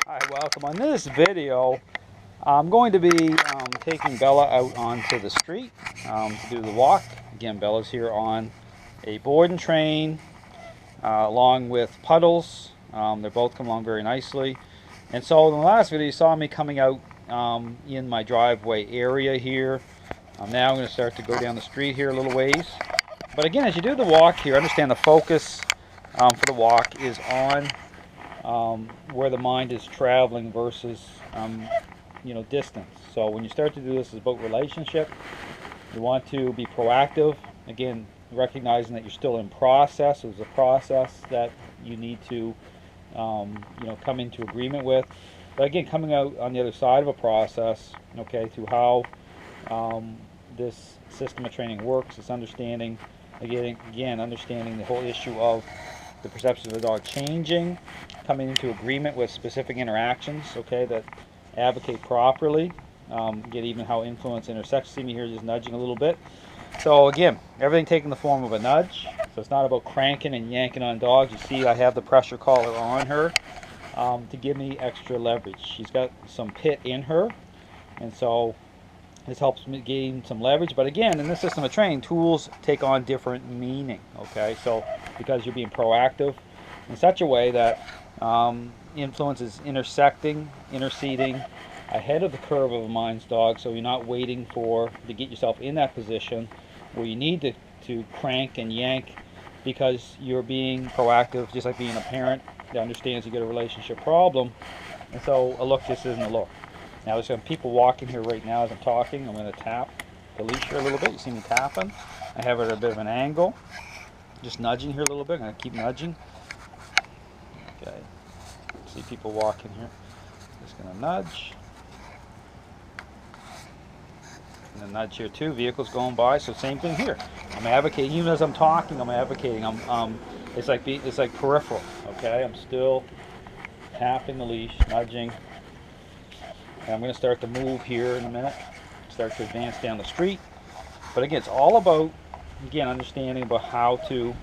Hi, welcome. On this video, I'm going to be taking Bella out onto the street to do the walk. Again, Bella's here on a board and train along with Puddles. They're both come along very nicely. And so in the last video, you saw me coming out in my driveway area here. Now I'm going to start to go down the street here a little ways. But again, as you do the walk here, understand the focus for the walk is on where the mind is traveling versus distance. So when you start to do this, it's about relationship. You want to be proactive. Again, recognizing that you're still in process. It's a process that you need to come into agreement with. But again, coming out on the other side of a process, okay, through how this system of training works, it's understanding, again, understanding the whole issue of the perception of the dog changing, coming into agreement with specific interactions, okay, that advocate properly, get even how influence intersects. See me here just nudging a little bit. So again, everything taking the form of a nudge. So it's not about cranking and yanking on dogs. You see I have the pressure collar on her to give me extra leverage. She's got some pit in her, and so this helps me gain some leverage. But again, in this system of training, tools take on different meaning, okay? So because you're being proactive in such a way that influence is interceding ahead of the curve of a mind's dog, so you're not waiting to get yourself in that position where you need to crank and yank, because you're being proactive, just like being a parent that understands you get a relationship problem. And so a look just isn't a look. Now there's some people walking here right now as I'm talking. I'm going to tap the leash here a little bit. You see me tapping. I have it at a bit of an angle. Just nudging here a little bit. I'm going to keep nudging. Okay. See people walking here. Just going to nudge. And then nudge here too. Vehicles going by. So same thing here. I'm advocating. Even as I'm talking, I'm advocating. It's like peripheral. Okay. I'm still tapping the leash, nudging. And I'm going to start to move here in a minute, start to advance down the street. But again, it's all about, again, understanding about how to,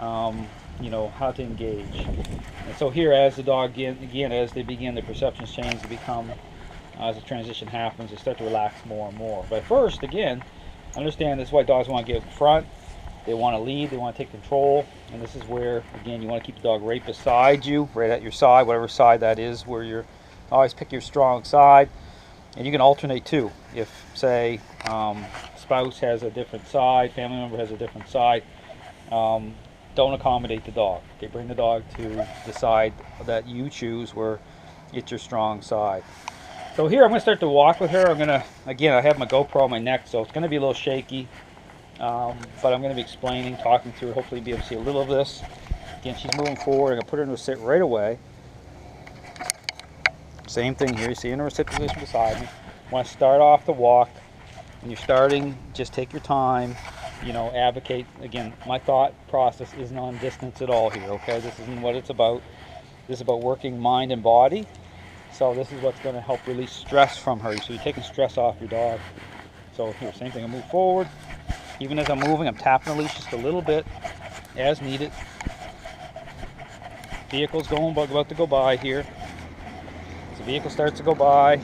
how to engage. And so here, as the dog, again, as they begin, the perceptions change, they become, as the transition happens, they start to relax more and more. But first, again, understand this is why dogs want to get in front. They want to lead, they want to take control. And this is where, again, you want to keep the dog right beside you, right at your side, whatever side that is, where you're. Always pick your strong side, and you can alternate too. If, say, spouse has a different side, family member has a different side, don't accommodate the dog. Okay, bring the dog to the side that you choose where it's your strong side. So here I'm going to start to walk with her. Again, I have my GoPro on my neck, so it's going to be a little shaky, but I'm going to be explaining, talking through it. Hopefully you'll be able to see a little of this. Again, she's moving forward. I'm going to put her into a sit right away. Same thing here, you see in a sit position beside me. Want to start off the walk. When you're starting, just take your time, advocate. Again, my thought process isn't on distance at all here, okay? This isn't what it's about. This is about working mind and body. So this is what's going to help release stress from her. So you're taking stress off your dog. So here, same thing, I move forward. Even as I'm moving, I'm tapping the leash just a little bit as needed. Vehicle's about to go by here. The vehicle starts to go by.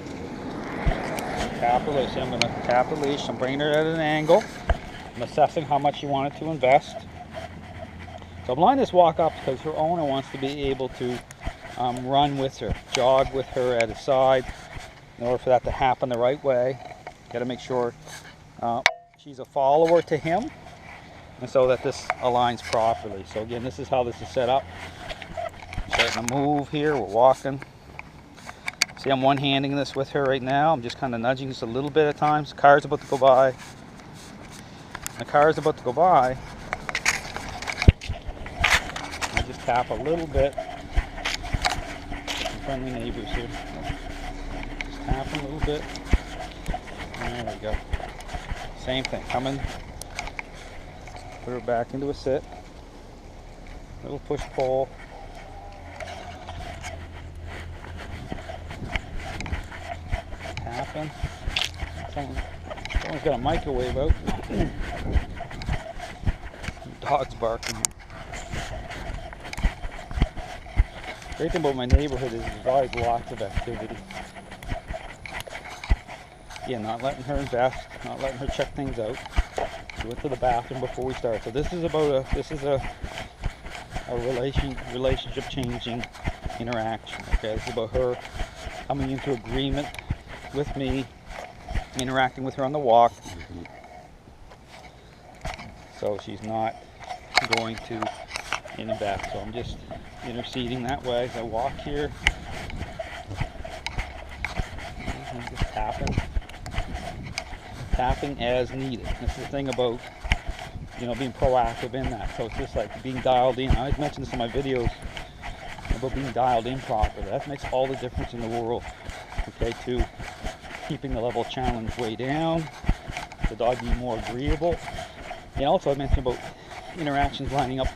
Tap the leash. I'm going to tap the leash. I'm bringing her at an angle. I'm assessing how much you want it to invest. So I'm lining this walk up because her owner wants to be able to run with her, jog with her at his side. In order for that to happen the right way, got to make sure she's a follower to him, and so that this aligns properly. So again, this is how this is set up. Starting to move here. We're walking. See, I'm one-handing this with her right now. I'm just kind of nudging just a little bit at times. The car's about to go by. The car is about to go by. I just tap a little bit. Some friendly neighbors here. Just tapping a little bit. There we go. Same thing. Coming. Put her back into a sit. Little push-pull. Happen. Someone's got a microwave out. Dog's barking. Great thing about my neighborhood is there's always lots of activity. Again, not letting her invest, not letting her check things out. We went to the bathroom before we started. So this is about a relationship changing interaction. Okay, this is about her coming into agreement with me, interacting with her on the walk. So she's not going to invest. So I'm just interceding that way as I walk here. I'm just tapping as needed. That's the thing about, you know, being proactive in that. So it's just like being dialed in. I always mention this in my videos about being dialed in properly. That makes all the difference in the world. Okay, to keeping the level of challenge way down, the dog being more agreeable. And also I mentioned about interactions lining up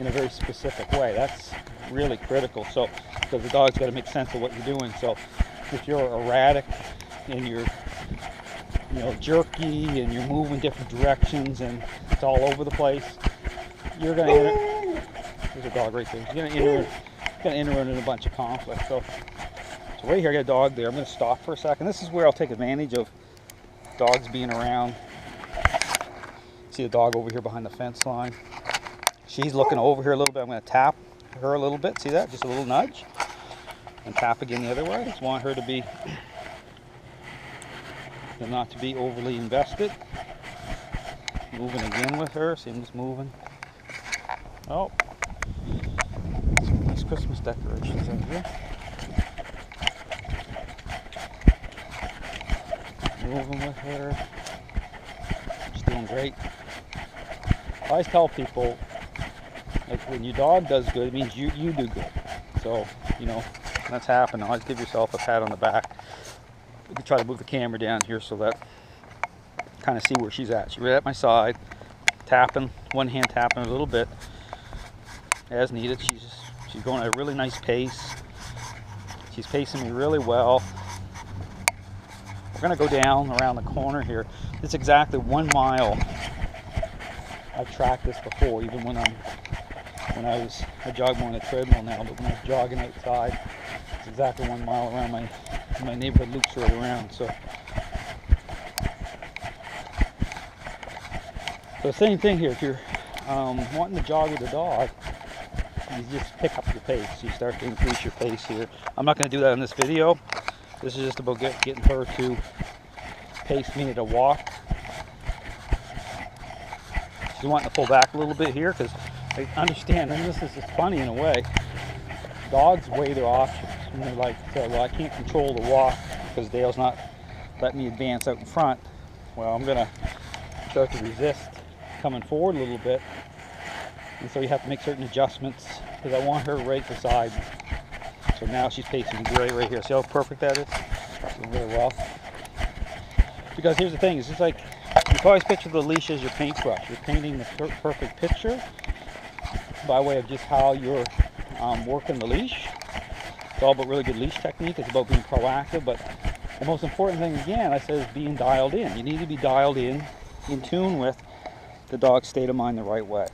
in a very specific way. That's really critical. So, because the dog's got to make sense of what you're doing. So if you're erratic and you're, you know, jerky and you're moving different directions and it's all over the place, you're going to there's a dog right there. You're going to enter into a bunch of conflict. So right here I got a dog there. I'm going to stop for a second. This is where I'll take advantage of dogs being around. See the dog over here behind the fence line. She's looking over here a little bit. I'm going to tap her a little bit. See that? Just a little nudge. And tap again the other way. I just want her to be, not to be overly invested. Moving again with her. See, I'm just moving. Oh, some nice Christmas decorations in here. Moving with her. She's doing great. I always tell people, like, when your dog does good, it means you do good. So, you know, that's happening. Always give yourself a pat on the back. We can try to move the camera down here so that kind of see where she's at. She's right at my side, tapping, one hand tapping a little bit as needed. She's going at a really nice pace. She's pacing me really well. We're going to go down around the corner here. It's exactly 1 mile. I've tracked this before, even when I jog more on the treadmill now, but when I was jogging outside, it's exactly 1 mile around my neighborhood loops right around. So same thing here. If you're wanting to jog with a dog, you just pick up your pace. You start to increase your pace here. I'm not going to do that in this video. This is just about getting her to pace me at a walk. She's wanting to pull back a little bit here because I understand, and this is just funny in a way, dogs weigh their options. And they're like, so, well, I can't control the walk because Dale's not letting me advance out in front. Well, I'm going to start to resist coming forward a little bit. And so you have to make certain adjustments because I want her right beside me. So now she's pacing me great right here. See how perfect that is? Doing really well. Because here's the thing, it's just like, you can always picture the leash as your paintbrush. You're painting the perfect picture by way of just how you're working the leash. It's all about really good leash technique. It's about being proactive, but the most important thing, again, I said, is being dialed in. You need to be dialed in tune with the dog's state of mind the right way.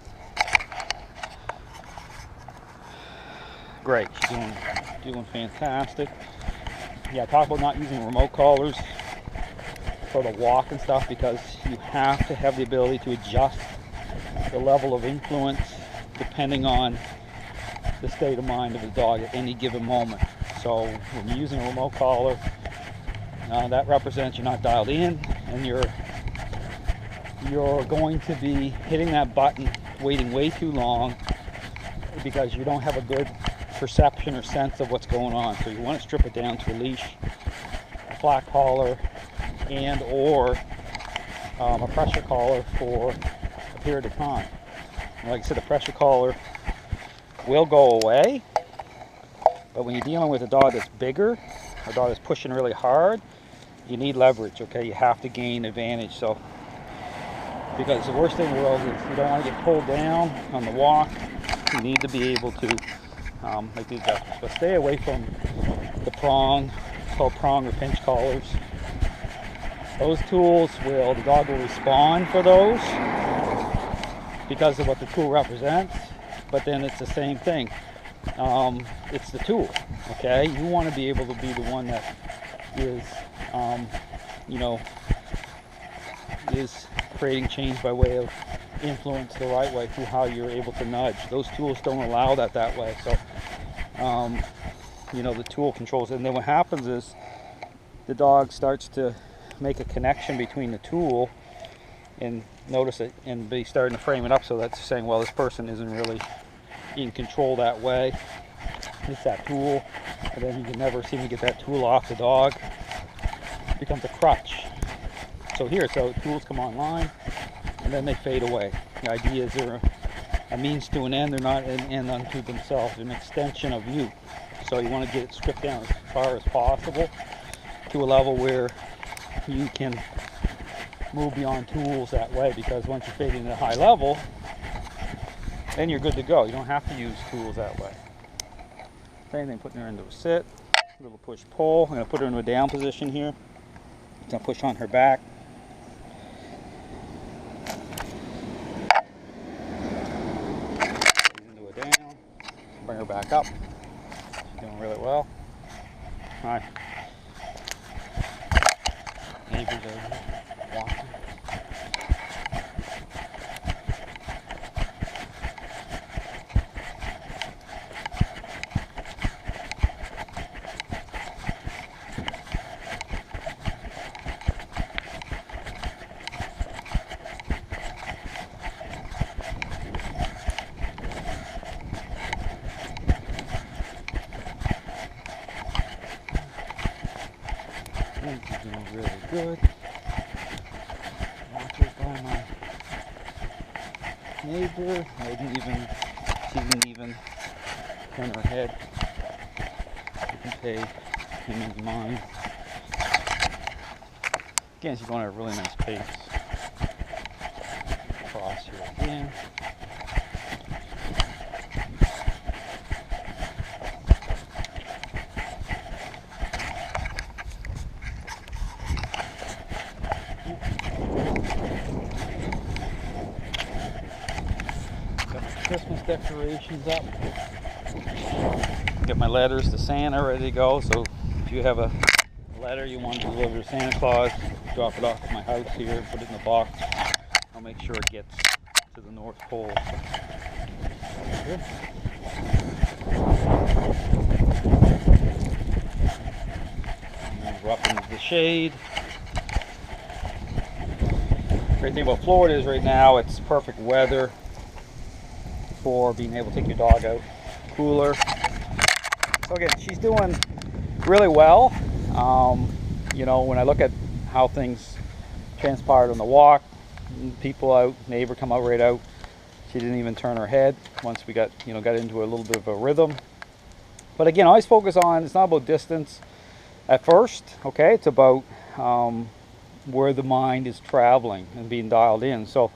Great, she's doing fantastic. Yeah, I talk about not using remote collars for the walk and stuff because you have to have the ability to adjust the level of influence depending on the state of mind of the dog at any given moment. So when you're using a remote collar, that represents you're not dialed in and you're going to be hitting that button waiting way too long because you don't have a good perception or sense of what's going on. So you want to strip it down to a leash, a flat collar, and or a pressure collar for a period of time. And like I said, the pressure collar will go away, but when you're dealing with a dog that's bigger, a dog that's pushing really hard, you need leverage. Okay, you have to gain advantage. So because the worst thing in the world is you don't want to get pulled down on the walk. You need to be able to make the adjustments, but stay away from the prong. It's called prong or pinch collars. Those tools the dog will respond for those because of what the tool represents, but then it's the same thing. it's the tool. Okay, you want to be able to be the one that is, you know, is creating change by way of influence the right way through how you're able to nudge. Those tools don't allow that way. So, you know, the tool controls it. And then what happens is the dog starts to make a connection between the tool and notice it and be starting to frame it up so that's saying, well, this person isn't really in control that way. It's that tool, and then you can never seem to get that tool off the dog. It becomes a crutch. So here, so tools come online and then they fade away. The idea is they're a means to an end, they're not an end unto themselves, an extension of you. So you want to get it stripped down as far as possible to a level where you can move beyond tools that way, because once you're fading at a high level, then you're good to go. You don't have to use tools that way. Same thing, putting her into a sit, a little push pull. I'm going to put her into a down position here. I'm going to push on her back. Into a down, bring her back up. She's doing really well. All right. Neighbors over walking. She's doing really good. Watched by my neighbor. She didn't even turn her head. You can pay him in mind. Again, she's going at a really nice pace. Cross here again. Christmas decorations up. Get my letters to Santa ready to go. So if you have a letter you want to deliver to Santa Claus, drop it off at my house here, put it in the box. I'll make sure it gets to the North Pole. So, we're up into the shade. Great thing about Florida is right now it's perfect weather for being able to take your dog out. Cooler. So again, she's doing really well. You know, when I look at how things transpired on the walk, people out, neighbor come out right out. She didn't even turn her head once we got into a little bit of a rhythm. But again, always focus on, it's not about distance at first, okay? It's about where the mind is traveling and being dialed in. So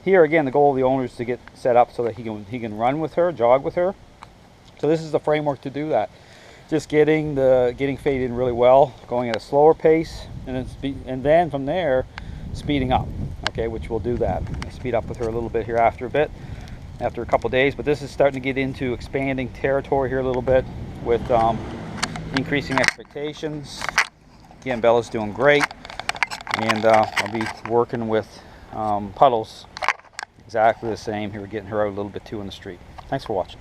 here again, the goal of the owner is to get set up so that he can run with her, jog with her. So this is the framework to do that. Just getting faded in really well, going at a slower pace, and then from there speeding up. Okay, which we'll do that. I'll speed up with her a little bit here after a couple days. But this is starting to get into expanding territory here a little bit with increasing expectations. Again, Bella's doing great, and I'll be working with Puddles exactly the same. Here we're getting her out a little bit too in the street. Thanks for watching.